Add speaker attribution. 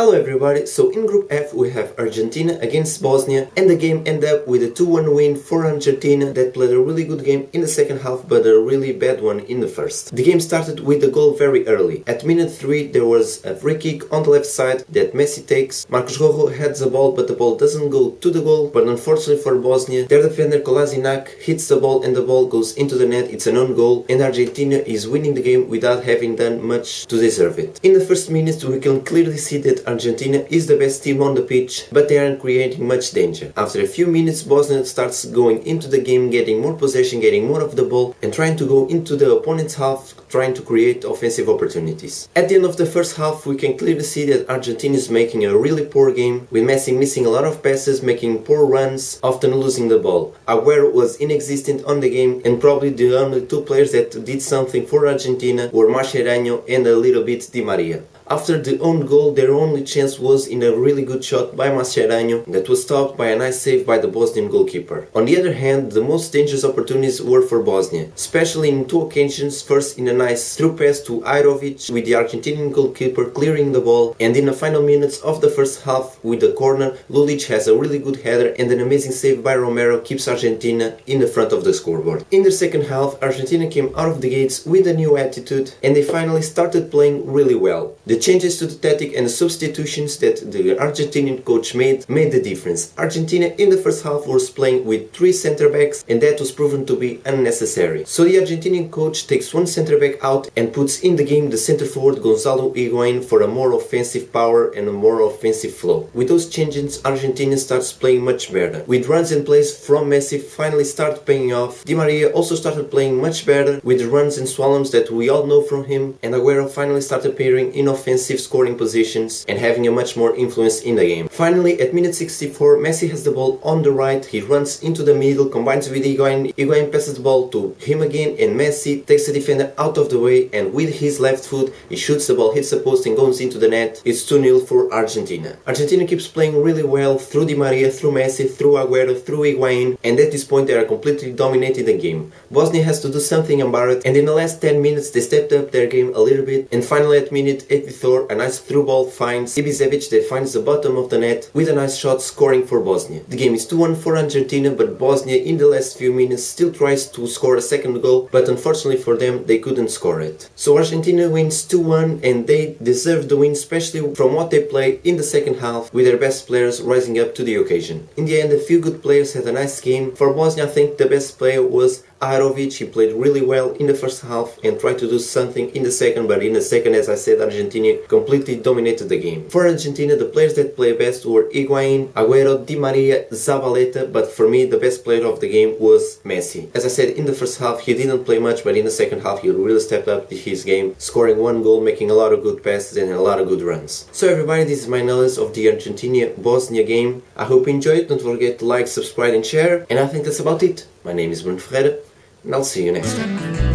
Speaker 1: Hello everybody, so in Group F we have Argentina against Bosnia, and the game ended up with a 2-1 win for Argentina that played a really good game in the second half but a really bad one in the first. The game started with a goal very early. At minute 3 there was a free kick on the left side that Messi takes. Marcos Rojo heads the ball but the ball doesn't go to the goal, but unfortunately for Bosnia, their defender Kolasinac hits the ball and the ball goes into the net. It's an own goal and Argentina is winning the game without having done much to deserve it. In the first minutes we can clearly see that Argentina is the best team on the pitch, but they aren't creating much danger. After a few minutes, Bosnia starts going into the game, getting more possession, getting more of the ball, and trying to go into the opponent's half, trying to create offensive opportunities. At the end of the first half, we can clearly see that Argentina is making a really poor game, with Messi missing a lot of passes, making poor runs, often losing the ball. Agüero was inexistent on the game, and probably the only two players that did something for Argentina were Mascherano and a little bit Di Maria. After the own goal, their only chance was in a really good shot by Mascherano that was stopped by a nice save by the Bosnian goalkeeper. On the other hand, the most dangerous opportunities were for Bosnia, especially in two occasions. First in a nice through pass to Ajrovic with the Argentinian goalkeeper clearing the ball, and in the final minutes of the first half with the corner, Lulic has a really good header and an amazing save by Romero keeps Argentina in the front of the scoreboard. In the second half, Argentina came out of the gates with a new attitude and they finally started playing really well. The changes to the tactic and the substitutions that the Argentinian coach made the difference. Argentina in the first half was playing with 3 center backs and that was proven to be unnecessary. So the Argentinian coach takes one center back out and puts in the game the center forward Gonzalo Higuain for a more offensive power and a more offensive flow. With those changes, Argentina starts playing much better. With runs and plays from Messi finally start paying off. Di Maria also started playing much better with runs and slaloms that we all know from him, and Agüero finally started appearing in offensive scoring positions and having a much more influence in the game. Finally, at minute 64, Messi has the ball on the right, he runs into the middle, combines with Higuain, Higuain passes the ball to him again and Messi takes the defender out of the way and with his left foot he shoots the ball, hits the post and goes into the net. It's 2-0 for Argentina. Argentina keeps playing really well through Di Maria, through Messi, through Agüero, through Higuain, and at this point they are completely dominating the game. Bosnia has to do something about it, and in the last 10 minutes they stepped up their game a little bit, and finally at minute 84 a nice through ball finds Ibisevic that finds the bottom of the net with a nice shot, scoring for Bosnia. The game is 2-1 for Argentina, but Bosnia in the last few minutes still tries to score a second goal, but unfortunately for them they couldn't score it. So Argentina wins 2-1 and they deserve the win, especially from what they played in the second half with their best players rising up to the occasion. In the end, a few good players had a nice game. For Bosnia, I think the best player was Ajrovic. He played really well in the first half and tried to do something in the second, but in the second, as I said, Argentina completely dominated the game. For Argentina, the players that play best were Higuain, Agüero, Di Maria, Zabaleta, but for me the best player of the game was Messi. As I said, in the first half he didn't play much, but in the second half he really stepped up his game, scoring 1 goal, making a lot of good passes and a lot of good runs. So everybody, this is my analysis of the Argentina-Bosnia game. I hope you enjoyed. Don't forget to like, subscribe and share, and I think that's about it. My name is Bruno Ferreira, and I'll see you next time.